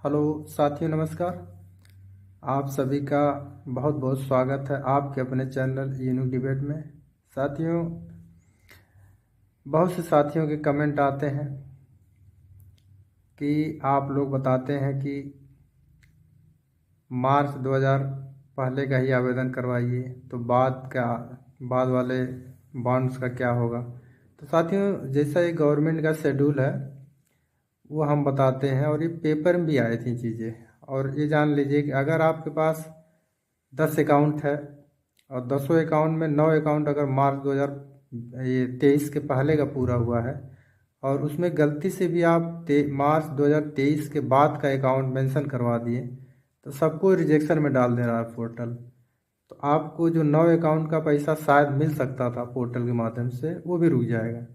Hello साथियों, नमस्कार। आप सभी का बहुत बहुत स्वागत है आपके अपने चैनल यूनिक डिबेट में। साथियों, बहुत से साथियों के कमेंट आते हैं कि आप लोग बताते हैं कि मार्च 2000 पहले का ही आवेदन करवाइए, तो बाद वाले बॉन्ड्स का क्या होगा। तो साथियों, जैसा ये गवर्नमेंट का शेड्यूल है वो हम बताते हैं, और ये पेपर में भी आई थी चीज़ें। और ये जान लीजिए कि अगर आपके पास 10 अकाउंट है और 10 अकाउंट में 9 अकाउंट अगर मार्च 2023 के पहले का पूरा हुआ है और उसमें गलती से भी आप मार्च 2023 के बाद का अकाउंट मेंशन करवा दिए, तो सबको रिजेक्शन में डाल दे रहा है पोर्टल। तो आपको जो 9 अकाउंट का पैसा शायद मिल सकता था पोर्टल के माध्यम से, वो भी रुक जाएगा।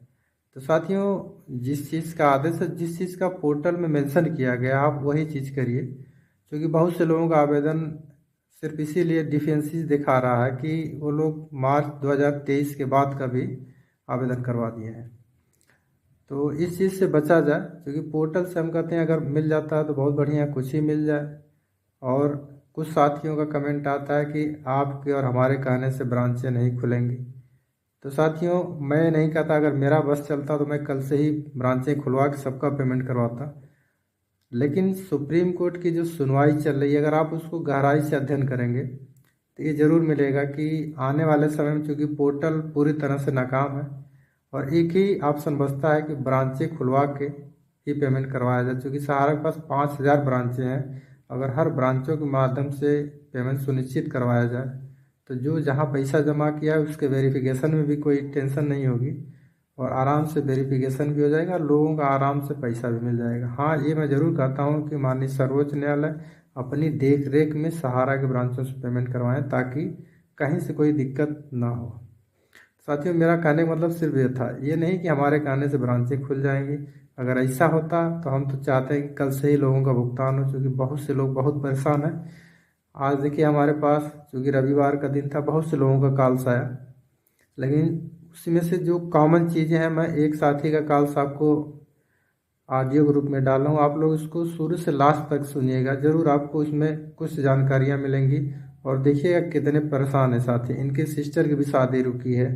तो साथियों, जिस चीज़ का आदेश है, जिस चीज़ का पोर्टल में मेंशन किया गया, आप वही चीज़ करिए। क्योंकि बहुत से लोगों का आवेदन सिर्फ इसीलिए डिफेंसिस दिखा रहा है कि वो लोग मार्च 2023 के बाद का भी आवेदन करवा दिए हैं। तो इस चीज़ से बचा जाए, क्योंकि पोर्टल से हम कहते हैं अगर मिल जाता है तो बहुत बढ़िया, कुछ ही मिल जाए। और कुछ साथियों का कमेंट आता है कि आपके और हमारे कहने से ब्रांचें नहीं खुलेंगी। तो साथियों, मैं नहीं कहता, अगर मेरा बस चलता तो मैं कल से ही ब्रांचें खुलवा के सबका पेमेंट करवाता। लेकिन सुप्रीम कोर्ट की जो सुनवाई चल रही है, अगर आप उसको गहराई से अध्ययन करेंगे तो ये जरूर मिलेगा कि आने वाले समय में, चूँकि पोर्टल पूरी तरह से नाकाम है और एक ही ऑप्शन बचता है कि ब्रांचें खुलवा के ही पेमेंट करवाया जाए। चूँकि सहारा के पास 5000 ब्रांचें हैं, अगर हर ब्रांचों के माध्यम से पेमेंट सुनिश्चित करवाया जाए तो जो जहाँ पैसा जमा किया है उसके वेरिफिकेशन में भी कोई टेंशन नहीं होगी, और आराम से वेरिफिकेशन भी हो जाएगा, लोगों का आराम से पैसा भी मिल जाएगा। हाँ, ये मैं ज़रूर कहता हूँ कि माननीय सर्वोच्च न्यायालय अपनी देख रेख में सहारा के ब्रांचों से पेमेंट करवाएं, ताकि कहीं से कोई दिक्कत ना हो। साथियों, मेरा कहने का मतलब सिर्फ ये था, ये नहीं कि हमारे कहने से ब्रांचें खुल जाएंगी। अगर ऐसा होता तो हम तो चाहते हैं कि कल से ही लोगों का भुगतान हो, क्योंकि बहुत से लोग बहुत परेशान हैं। आज देखिए, हमारे पास चूँकि रविवार का दिन था, बहुत से लोगों का कॉल्स आया, लेकिन उसमें से जो कॉमन चीज़ें हैं, मैं एक साथी का कॉल्स आपको ऑडियो ग्रुप में डाल रहा हूँ, आप लोग इसको शुरू से लास्ट तक सुनिएगा, ज़रूर आपको इसमें कुछ जानकारियाँ मिलेंगी। और देखिएगा कितने परेशान है साथी। इनके सिस्टर की भी शादी रुकी है,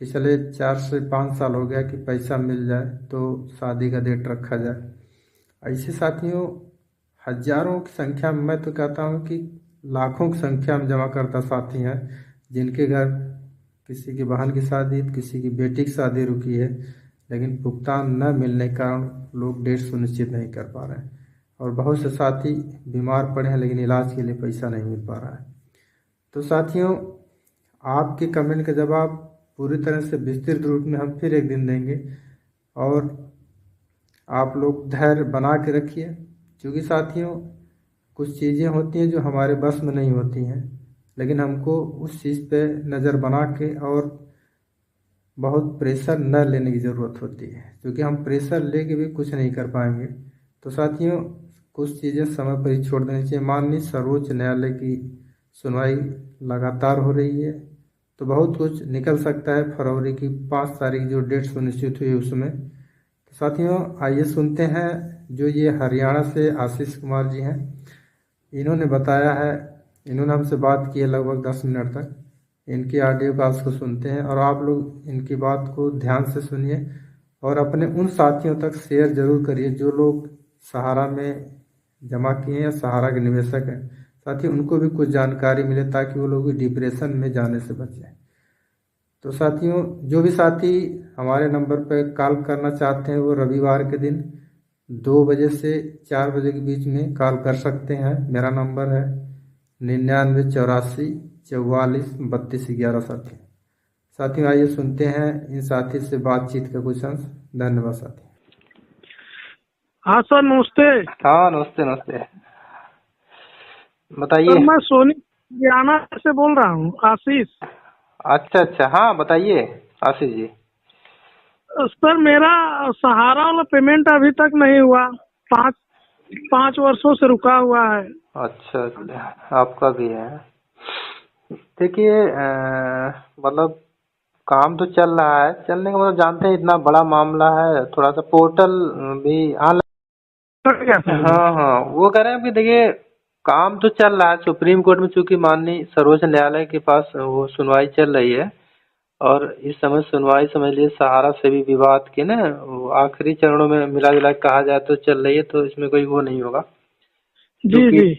पिछले 4 से 5 साल हो गया कि पैसा मिल जाए तो शादी का डेट रखा जाए। ऐसे साथियों हजारों की संख्या में, मैं तो कहता हूँ कि लाखों की संख्या में जमा करता साथी हैं, जिनके घर किसी की बहन की शादी, किसी की बेटी की शादी रुकी है, लेकिन भुगतान न मिलने के कारण लोग डेट सुनिश्चित नहीं कर पा रहे हैं। और बहुत से साथी बीमार पड़े हैं, लेकिन इलाज के लिए पैसा नहीं मिल पा रहा है। तो साथियों, आपके कमेंट का जवाब पूरी तरह से विस्तृत रूप में हम फिर एक दिन देंगे, और आप लोग धैर्य बना के रखिए। क्योंकि साथियों, कुछ चीज़ें होती हैं जो हमारे बस में नहीं होती हैं, लेकिन हमको उस चीज़ पे नज़र बना के और बहुत प्रेशर न लेने की ज़रूरत होती है, क्योंकि हम प्रेशर लेके भी कुछ नहीं कर पाएंगे। तो साथियों, कुछ चीज़ें समय पर ही छोड़ देनी चाहिए। माननीय सर्वोच्च न्यायालय की सुनवाई लगातार हो रही है, तो बहुत कुछ निकल सकता है। फरवरी की 5 तारीख जो डेट सुनिश्चित हुई उसमें। तो साथियों, आइए सुनते हैं जो ये हरियाणा से आशीष कुमार जी हैं, इन्होंने बताया है। इन्होंने हमसे बात की है लगभग 10 मिनट तक। इनकी ऑडियो कॉल्स को सुनते हैं, और आप लोग इनकी बात को ध्यान से सुनिए और अपने उन साथियों तक शेयर जरूर करिए जो लोग सहारा में जमा किए हैं या सहारा के निवेशक हैं। साथियों, उनको भी कुछ जानकारी मिले, ताकि वो लोग भी डिप्रेशन में जाने से बचें। तो साथियों, जो भी साथी हमारे नंबर पर कॉल करना चाहते हैं, वो रविवार के दिन 2 बजे से 4 बजे के बीच में कॉल कर सकते हैं। मेरा नंबर है 99 84 44 32 11 साथी। साथियों, आइए सुनते हैं इन साथी से बातचीत का कुछ अंश। धन्यवाद साथी। हाँ सर, नमस्ते। हाँ, नमस्ते नमस्ते, सर बताइए। मैं सोनी हरियाणा से बोल रहा हूँ, आशीष। अच्छा अच्छा, हाँ बताइए आशीष जी। सर मेरा सहारा वाला पेमेंट अभी तक नहीं हुआ, पाँच पाँच वर्षों से रुका हुआ है। अच्छा अच्छा, आपका भी है। देखिए, मतलब काम तो चल रहा है, चलने का मतलब जानते हैं, इतना बड़ा मामला है, थोड़ा सा पोर्टल भी ऑनलाइन तो क्या समझे? हाँ हाँ, वो कह रहे हैं कि देखिए काम तो चल रहा है सुप्रीम कोर्ट में, चूंकि माननीय सर्वोच्च न्यायालय के पास वो सुनवाई चल रही है। और इस समय सुनवाई समझ लीजिए सहारा से भी विवाद के ना वो आखिरी चरणों में मिला जुला के कहा जाए तो चल रही है, तो इसमें कोई वो नहीं होगा। जी क्योंकि जी।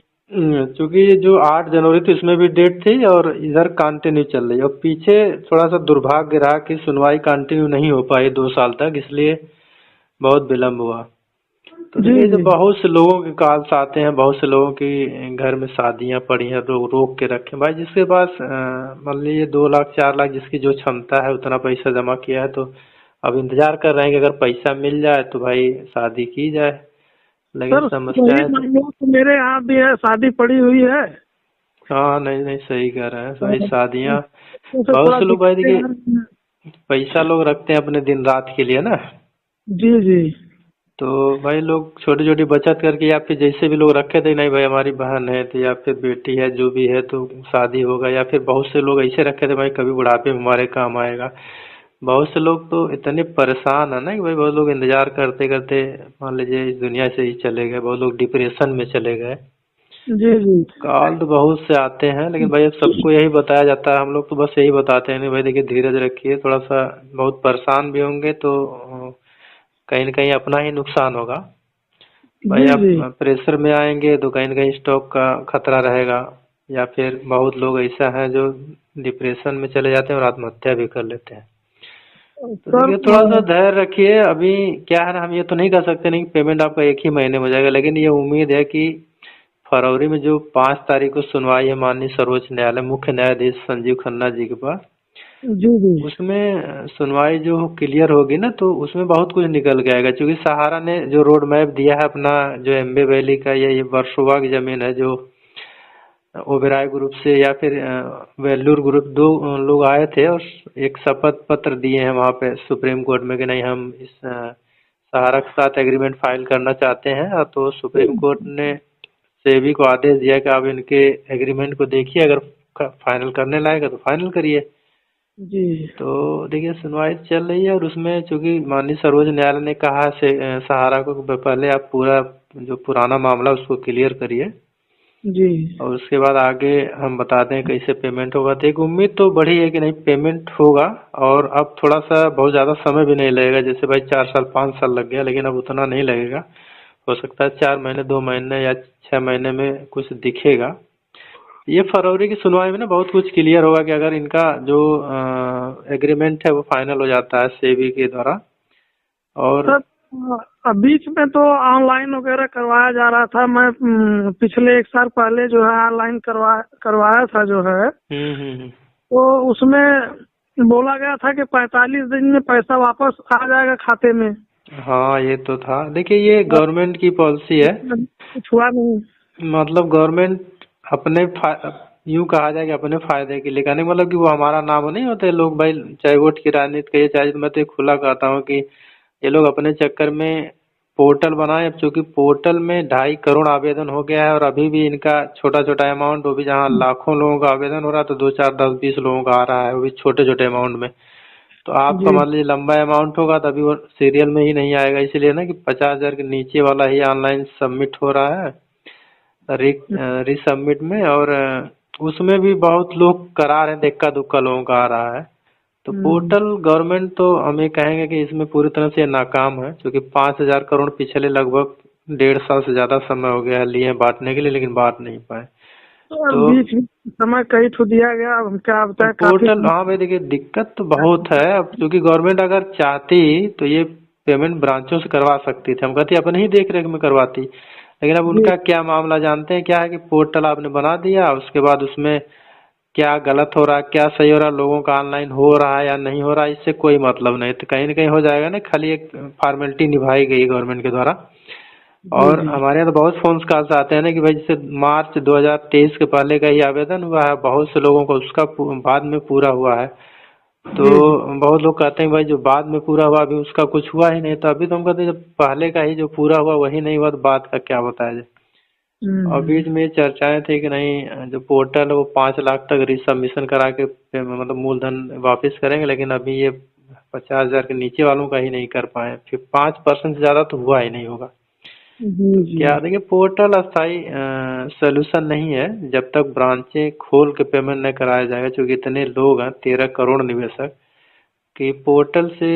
चूंकि ये जो 8 जनवरी थी उसमें भी डेट थी और इधर कंटिन्यू चल रही है, और पीछे थोड़ा सा दुर्भाग्य रहा कि सुनवाई कंटिन्यू नहीं हो पाई 2 साल तक, इसलिए बहुत विलम्ब हुआ। तो जी देखिए जो जी। बहुत से लोगों के कॉल्स आते हैं, बहुत से लोगों की घर में शादियां पड़ी हैं, लोग रोक के रखे हैं। भाई जिसके पास मान लीजिए 2 लाख 4 लाख जिसकी जो क्षमता है उतना पैसा जमा किया है, तो अब इंतजार कर रहे हैं कि अगर पैसा मिल जाए तो भाई शादी की जाए। लेकिन सर समस्या वही है तो मामला तो मेरे यहाँ भी है, शादी पड़ी हुई है। हाँ, नहीं नहीं सही कह रहे हैं भाई, और शादियां उससे बहुत थोड़ा से लोग भाई दिक्कतें देखिए हैं। पैसा लोग रखते हैं अपने दिन रात के लिए ना। जी जी। तो भाई लोग छोटी छोटी बचत करके या फिर जैसे भी लोग रखे थे, नहीं भाई हमारी बहन है तो या फिर बेटी है जो भी है तो शादी होगा, या फिर बहुत से लोग ऐसे रखे थे भाई कभी बुढ़ापे में हमारे काम आएगा। बहुत से लोग तो इतने परेशान है ना कि भाई बहुत लोग इंतजार करते करते मान लीजिए इस दुनिया से ही चले गए, बहुत लोग डिप्रेशन में चले गए। जी जी। कॉल तो बहुत से आते हैं, लेकिन भाई अब सबको यही बताया जाता है, हम लोग तो बस यही बताते हैं नहीं भाई देखिए धीरज रखिए थोड़ा सा, बहुत परेशान भी होंगे तो कहीं न कहीं अपना ही नुकसान होगा। भाई जी आप जी। प्रेशर में आएंगे तो कहीं न कहीं स्टॉक का खतरा रहेगा, या फिर बहुत लोग ऐसा है जो डिप्रेशन में चले जाते हैं और आत्महत्या भी कर लेते हैं। तो सर देखिए थोड़ा सा धैर्य रखिए, अभी क्या है ना हम ये तो नहीं कर सकते नहीं कि पेमेंट आपका एक ही महीने में हो जाएगा, लेकिन ये उम्मीद है कि फरवरी में जो 5 तारीख को सुनवाई है माननीय सर्वोच्च न्यायालय मुख्य न्यायाधीश संजीव खन्ना जी के पास, जी जी। उसमें सुनवाई जो क्लियर होगी ना तो उसमें बहुत कुछ निकल के आएगा, क्योंकि सहारा ने जो रोड मैप दिया है अपना, जो एम्बे वैली का ये वर्सोवा की जमीन है जो ओबेरॉय ग्रुप से या फिर वेल्लूर ग्रुप, दो लोग आए थे और एक शपथ पत्र दिए हैं वहाँ पे सुप्रीम कोर्ट में कि नहीं हम इस सहारा के साथ एग्रीमेंट फाइल करना चाहते हैं। तो सुप्रीम कोर्ट ने सेबी को आदेश दिया कि आप इनके एग्रीमेंट को देखिए, अगर फाइनल करने लायक है तो फाइनल करिए। जी। तो देखिए सुनवाई चल रही है और उसमें चूंकि माननीय सर्वोच्च न्यायालय ने कहा है से सहारा को कि पहले आप पूरा जो पुराना मामला उसको क्लियर करिए जी। और उसके बाद आगे हम बताते हैं कैसे पेमेंट होगा। तो एक उम्मीद तो बढ़ी है कि नहीं पेमेंट होगा, और अब थोड़ा सा बहुत ज़्यादा समय भी नहीं लगेगा, जैसे भाई 4 साल 5 साल लग गया, लेकिन अब उतना नहीं लगेगा। हो सकता है 4 महीने 2 महीने या 6 महीने में कुछ दिखेगा। ये फरवरी की सुनवाई में ना बहुत कुछ क्लियर होगा कि अगर इनका जो एग्रीमेंट है वो फाइनल हो जाता है सेबी के द्वारा। और सर बीच में तो ऑनलाइन वगैरह करवाया जा रहा था। मैं पिछले एक साल पहले जो है ऑनलाइन करवाया था जो है। हम्म। तो उसमें बोला गया था कि 45 दिन में पैसा वापस आ जाएगा खाते में। हाँ ये तो था, देखिए ये और गवर्नमेंट की पॉलिसी है। कुछ हुआ नहीं। मतलब गवर्नमेंट अपने यूं कहा जाए कि अपने फायदे के लिए कहने का मतलब कि वो हमारा नाम नहीं होते लोग भाई, चाहे वोट की राजनीति कहिए चाहे, मैं तो ये खुला कहता हूँ कि ये लोग अपने चक्कर में पोर्टल बनाए। अब चूंकि पोर्टल में 2.5 करोड़ आवेदन हो गया है और अभी भी इनका छोटा छोटा अमाउंट, वो भी जहाँ लाखों लोगों का आवेदन हो रहा है तो 2 4 10 20 लोगों का आ रहा है, वो भी छोटे छोटे अमाउंट में। तो आपका जी मान लीजिए लंबा अमाउंट होगा तभी वो सीरियल में ही नहीं आएगा, इसलिए ना कि 50,000 के नीचे वाला ही ऑनलाइन सबमिट हो रहा है री रीसबमिट में। और उसमें भी बहुत लोग करा रहे हैं, इक्का दुक्का लोगों का आ रहा है। तो हम्म। पोर्टल गवर्नमेंट तो हम ये कहेंगे कि इसमें पूरी तरह से नाकाम है, क्योंकि 5,000 करोड़ पिछले लगभग 1.5 साल से ज्यादा समय हो गया है लिए हैं बांटने के लिए, लेकिन बांट नहीं पाए। तो तो बीच में समय कहीं तो दिया गया, अब हम क्या बताएं, काफी पोर्टल हाँ भाई देखिए दिक्कत तो बहुत है, अब क्योंकि गवर्नमेंट अगर चाहती तो ये पेमेंट ब्रांचों से करवा सकती थी, हम कहते अपने ही देख रेख में करवाती। लेकिन अब जी उनका क्या मामला जानते हैं क्या है कि पोर्टल आपने बना दिया, उसके बाद उसमें क्या गलत हो रहा है क्या सही हो रहा है, लोगों का ऑनलाइन हो रहा है या नहीं हो रहा है, इससे कोई मतलब नहीं। तो कहीं ना कहीं हो जाएगा ना, खाली एक फॉर्मेलिटी निभाई गई गवर्नमेंट के द्वारा। जी और जी। हमारे यहाँ तो बहुत फोन कॉल्स आते हैं ना कि भाई जैसे मार्च 2023 के पहले का ही आवेदन हुआ है, बहुत से लोगों को उसका बाद में पूरा हुआ है। तो जी जी। बहुत लोग कहते हैं भाई जो बाद में पूरा हुआ अभी उसका कुछ हुआ ही नहीं, तो अभी तो हम कहते हैं जब पहले का ही जो पूरा हुआ वही नहीं हुआ तो बाद का क्या बताया जाए। और बीच हम्म। में चर्चाएं थी कि नहीं जो पोर्टल है वो 5 लाख तक रिसबमिशन करा के मतलब मूलधन वापस करेंगे, लेकिन अभी ये 50,000 के नीचे वालों का ही नहीं कर पाए, फिर 5% से ज्यादा तो हुआ ही नहीं होगा। जी तो जी। क्या देखिए, पोर्टल अस्थाई सलूशन नहीं है जब तक ब्रांचें खोल के पेमेंट न कराया जाएगा, क्योंकि इतने लोग हैं, 13 करोड़ निवेशक, कि पोर्टल से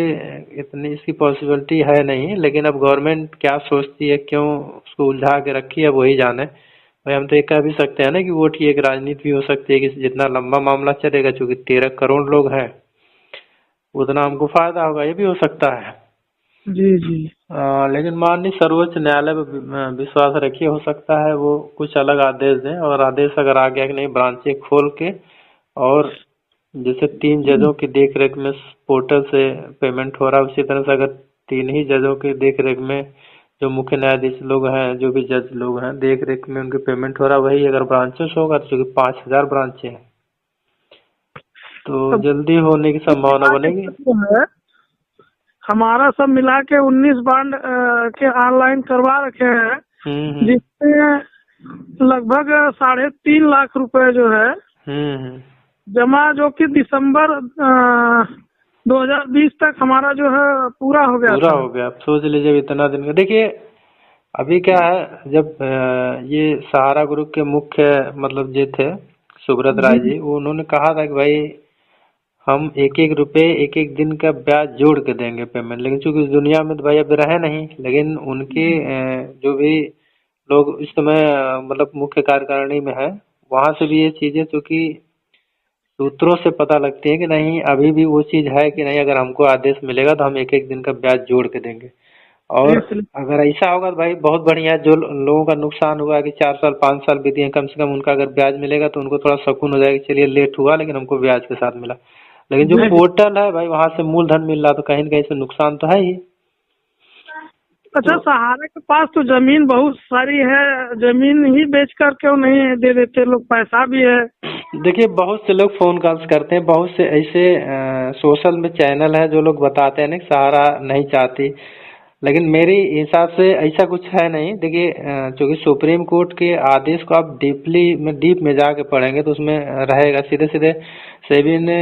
इतनी इसकी पॉसिबिलिटी है नहीं। लेकिन अब गवर्नमेंट क्या सोचती है, क्यों उसको उलझा के रखी है, वही जाने। भाई हम तो ये कह भी सकते हैं ना कि वोट की एक राजनीति भी हो सकती है कि जितना लंबा मामला चलेगा, चूंकि 13 करोड़ लोग हैं, उतना हमको फायदा होगा, ये भी हो सकता है। जी जी। लेकिन माननीय सर्वोच्च न्यायालय पे विश्वास रखिए, हो सकता है वो कुछ अलग आदेश दें, और आदेश अगर आ गया कि नहीं ब्रांचें खोल के, और जैसे 3 जजों की देख रेख में पोर्टल से पेमेंट हो रहा है, उसी तरह से अगर 3 ही जजों की देख रेख में जो मुख्य न्यायाधीश लोग हैं, जो भी जज लोग हैं, देख रेख में उनकी पेमेंट हो रहा है, वही अगर ब्रांचेस होगा तो चूंकि 5,000 ब्रांचें हैं, तो अब जल्दी होने की संभावना मिला के बनेगी। सब जो है, हमारा सब मिला के 19 बांड के ऑनलाइन करवा रखे हैं, हम्म। जिसमें लगभग 3.5 लाख रुपए जो है हम्म। जमा, जो कि दिसंबर 2020 तक हमारा जो है पूरा हो गया पूरा था। हो गया, आप सोच लीजिए अब इतना दिन का। देखिए अभी क्या है, जब ये सहारा ग्रुप के मुख्य मतलब जो थे सुब्रत जी राय जी, वो उन्होंने कहा था कि भाई हम एक एक रुपए एक एक दिन का ब्याज जोड़ के देंगे पेमेंट, लेकिन चूंकि इस दुनिया में तो भाई अब रहे नहीं। लेकिन उनके जो भी लोग इस समय मतलब मुख्य कार्यकारिणी में है, वहां से भी ये चीजें चूंकि सूत्रों से पता लगती है कि नहीं, अभी भी वो चीज है कि नहीं, अगर हमको आदेश मिलेगा तो हम एक एक दिन का ब्याज जोड़ के देंगे। और इसलिए अगर ऐसा होगा तो भाई बहुत बढ़िया है। जो लोगों का नुकसान हुआ है कि 4 साल 5 साल बीत गए, कम से कम उनका अगर ब्याज मिलेगा तो उनको थोड़ा सुकून हो जाएगा कि चलिए लेट हुआ लेकिन हमको ब्याज के साथ मिला। लेकिन जो जी। पोर्टल है भाई, वहां से मूलधन मिल रहा, तो कहीं न कहीं से नुकसान तो है ही। अच्छा, तो सहारा के पास तो जमीन बहुत सारी है, जमीन ही बेच कर क्यों नहीं दे देते लोग, पैसा भी है। देखिए, बहुत से लोग फोन कॉल्स करते हैं, बहुत से ऐसे सोशल में चैनल है जो लोग बताते हैं ना कि सहारा नहीं चाहती, लेकिन मेरे हिसाब से ऐसा कुछ है नहीं। देखिए चूंकि सुप्रीम कोर्ट के आदेश को आप डीप में जाके पढ़ेंगे तो उसमें रहेगा सीधे सीधे। सेबी ने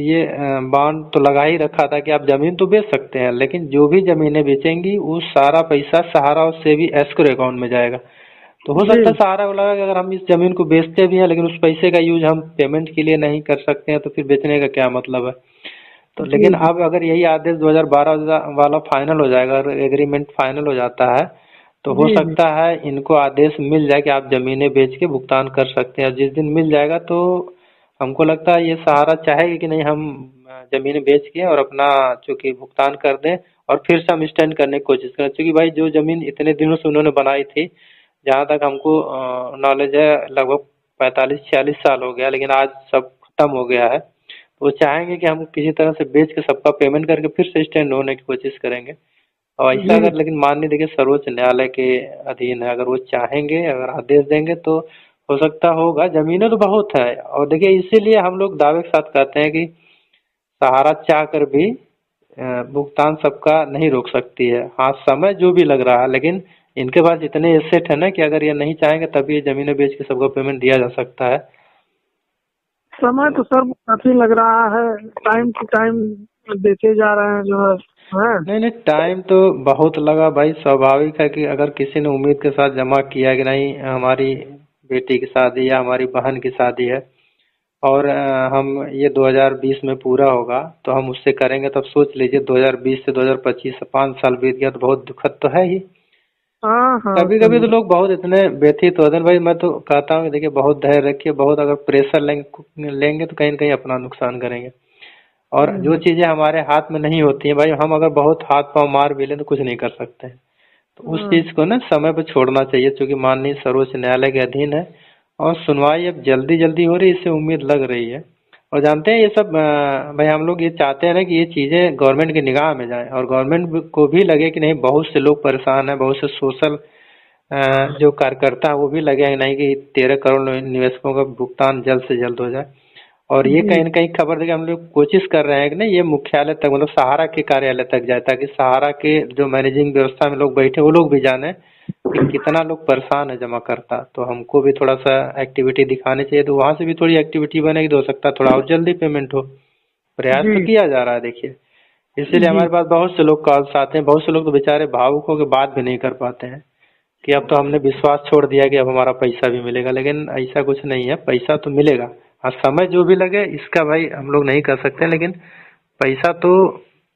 ये बांड तो लगा ही रखा था कि आप जमीन तो बेच सकते हैं, लेकिन जो भी जमीनें बेचेंगी वो सारा पैसा सहारा और सेबी एस्क्रो अकाउंट में जाएगा। तो हो जी सकता है सहारा को लगा कि अगर हम इस जमीन को बेचते भी हैं लेकिन उस पैसे का यूज हम पेमेंट के लिए नहीं कर सकते हैं, तो फिर बेचने का क्या मतलब है। तो जी लेकिन जी। अब अगर यही आदेश 2012 वाला फाइनल हो जाएगा और एग्रीमेंट फाइनल हो जाता है, तो हो जी जी। सकता है इनको आदेश मिल जाए कि आप जमीनें बेच के भुगतान कर सकते हैं। और जिस दिन मिल जाएगा तो हमको लगता है ये सहारा चाहेगी कि नहीं, हम जमीनें बेच के और अपना चूंकि भुगतान कर दें, और फिर से हम स्टैंड करने की कोशिश करें। क्योंकि भाई जो जमीन इतने दिनों से उन्होंने बनाई थी, जहाँ तक हमको नॉलेज है, लगभग 45-46 साल हो गया, लेकिन आज सब खत्म हो गया है। तो वो चाहेंगे कि हम किसी तरह से बेच के सबका पेमेंट करके फिर से स्टैंड होने की कोशिश करेंगे। और ऐसा जी अगर, लेकिन माननीय देखिए सर्वोच्च न्यायालय के अधीन है, अगर वो चाहेंगे, अगर आदेश देंगे तो हो सकता होगा। जमीनें तो बहुत है, और देखिए इसीलिए हम लोग दावे के साथ कहते हैं कि सहारा चाह कर भी भुगतान सबका नहीं रोक सकती है। हाँ, समय जो भी लग रहा है, लेकिन इनके पास इतने एसेट है ना कि अगर ये नहीं चाहेंगे तभी ये जमीनें बेच के सबको पेमेंट दिया जा सकता है। समय तो सर काफी लग रहा है, टाइम टू टाइम देते जा रहे हैं जो है। नहीं नहीं, टाइम तो बहुत लगा भाई। स्वाभाविक है कि अगर किसी ने उम्मीद के साथ जमा किया कि नहीं हमारी बेटी की शादी या हमारी बहन की शादी है, और हम ये 2020 में पूरा होगा तो हम उससे करेंगे, तब सोच लीजिए 2020 से 2025 से 5 साल बीत गया, तो बहुत दुखद तो है ही। हाँ हाँ कभी कभी तो समझ। लोग बहुत इतने व्यथित होते हैं भाई। मैं तो कहता हूँ कि देखिए बहुत धैर्य रखिए, बहुत अगर प्रेशर लेंगे लेंगे तो कहीं न कहीं अपना नुकसान करेंगे। और जो चीजें हमारे हाथ में नहीं होती हैं भाई, हम अगर बहुत हाथ पांव मार भी लें तो कुछ नहीं कर सकते हैं। तो उस हाँ चीज को ना समय पे छोड़ना चाहिए, क्योंकि माननीय सर्वोच्च न्यायालय के अधीन है, और सुनवाई अब जल्दी जल्दी हो रही है, इससे उम्मीद लग रही है। और जानते हैं ये सब भाई हम लोग ये चाहते हैं ना कि ये चीजें गवर्नमेंट की निगाह में जाए, और गवर्नमेंट को भी लगे कि नहीं बहुत से लोग परेशान हैं, बहुत से सोशल जो कार्यकर्ता है वो भी लगे हैं नहीं कि 13 करोड़ निवेशकों का भुगतान जल्द से जल्द हो जाए। और ये जी कहीं न कहीं खबर देखिए हम लोग कोशिश कर रहे हैं कि ना ये मुख्यालय तक, मतलब सहारा के कार्यालय तक जाए, ताकि सहारा के जो मैनेजिंग व्यवस्था में लोग बैठे वो लोग भी जाने कि कितना लोग परेशान है जमा करता। तो हमको भी थोड़ा सा एक्टिविटी दिखानी चाहिए, तो वहां से भी थोड़ी एक्टिविटी बनेगी तो हो सकता है थोड़ा और जल्दी पेमेंट हो। प्रयास तो जी किया जा रहा है देखिए। इसीलिए जी। हमारे पास बहुत से लोग कॉल्स आते हैं, बहुत से लोग तो बेचारे भावुक होकर बात भी नहीं कर पाते हैं। कि अब तो हमने विश्वास छोड़ दिया कि अब हमारा पैसा भी मिलेगा, लेकिन ऐसा कुछ नहीं है, पैसा तो मिलेगा। हाँ, समय जो भी लगे इसका भाई हम लोग नहीं कर सकते, लेकिन पैसा तो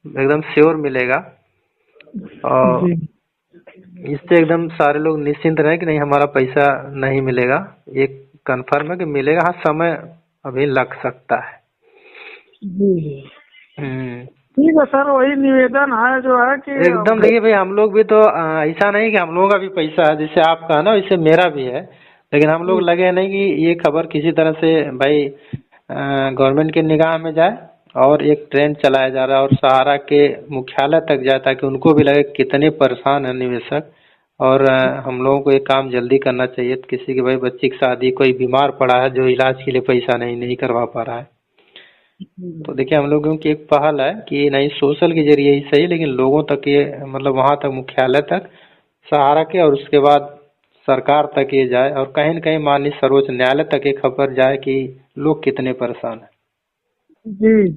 एकदम श्योर मिलेगा। और जी इससे एकदम सारे लोग निश्चिंत रहे कि नहीं हमारा पैसा नहीं मिलेगा, ये कंफर्म है कि मिलेगा। हाँ, समय अभी लग सकता है। जी जी हम्म। ठीक है सर, वही निवेदन है जो है कि एकदम देखिए भाई, हम लोग भी तो ऐसा नहीं कि हम लोगों का भी पैसा है, जैसे आपका है ना वैसे मेरा भी है, लेकिन हम लोग लगे नहीं कि ये खबर किसी तरह से भाई गवर्नमेंट के निगाह में जाए और एक ट्रेंड चलाया जा रहा है और सहारा के मुख्यालय तक जाए, ताकि उनको भी लगे कितने परेशान है निवेशक। और हम लोगों को ये काम जल्दी करना चाहिए। तो किसी की भाई बच्ची की शादी, कोई बीमार पड़ा है जो इलाज के लिए पैसा नहीं करवा पा रहा है, तो देखिए हम लोगों की एक पहल है कि नहीं सोशल के जरिए ही सही, लेकिन लोगों तक ये मतलब वहां तक मुख्यालय तक सहारा के, और उसके बाद सरकार तक ये जाए और कहीं न कहीं माननीय सर्वोच्च न्यायालय तक ये खबर जाए कि लोग कितने परेशान हैं। जी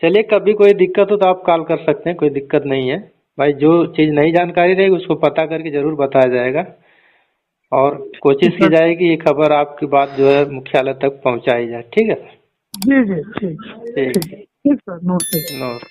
चलिए, कभी कोई दिक्कत हो तो आप कॉल कर सकते हैं, कोई दिक्कत नहीं है भाई। जो चीज़ नई जानकारी रहेगी उसको पता करके जरूर बताया जाएगा और कोशिश की सर, जाएगी ये खबर आपकी बात जो है मुख्यालय तक पहुंचाई जाए। ठीक है। जी जी ठीक ठीक ठीक ठीक सर, नमस्ते। नमस्कार।